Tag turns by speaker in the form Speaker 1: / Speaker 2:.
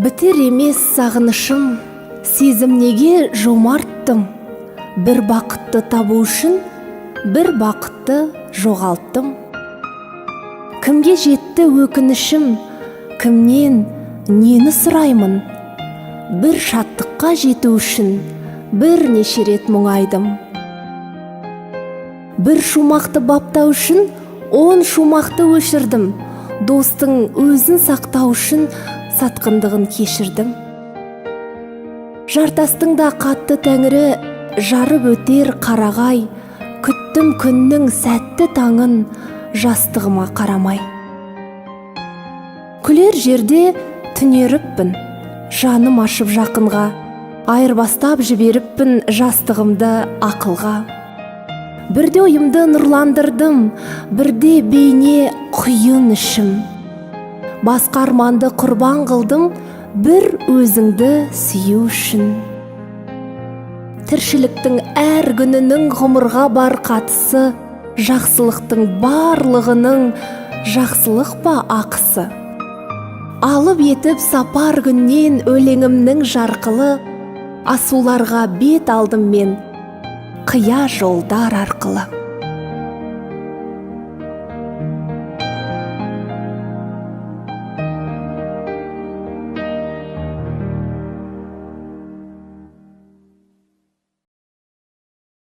Speaker 1: Бітер емес сағынышым, сезім неге жомарттым. Бір бақытты табу үшін, бір бақытты жоғалттым. Кімге жетті өкінішім, кімнен нені сұраймын? Бір шаттыққа жету үшін, бір неше рет мұңайдым. Бір шумақты баптау үшін, 10 шумақты өшірдім. Достың өзін сақтау үшін сатқындығын кешірдім. Жартастың да қатты тәңірі жарып өтер қарағай, күттім күннің сәтті таңын жастығыма қарамай. Күлер жерде түнеріппін, жаным ашып жақынға, айырбастап жіберіппін жастығымды ақылға. Бірде ойымды нұрландырдым, бірде бейне құйын ішім. Басқа арманды құрбан қылдым, бір өзіңді сүю үшін. Тіршіліктің әр күнінің ғұмырға бар қатысы, жақсылықтың барлығының жақсылық па ақысы. Алып етіп сапар күннен өлеңімнің жарқылы, асуларға бет алдым мен, қия жолдар арқылы.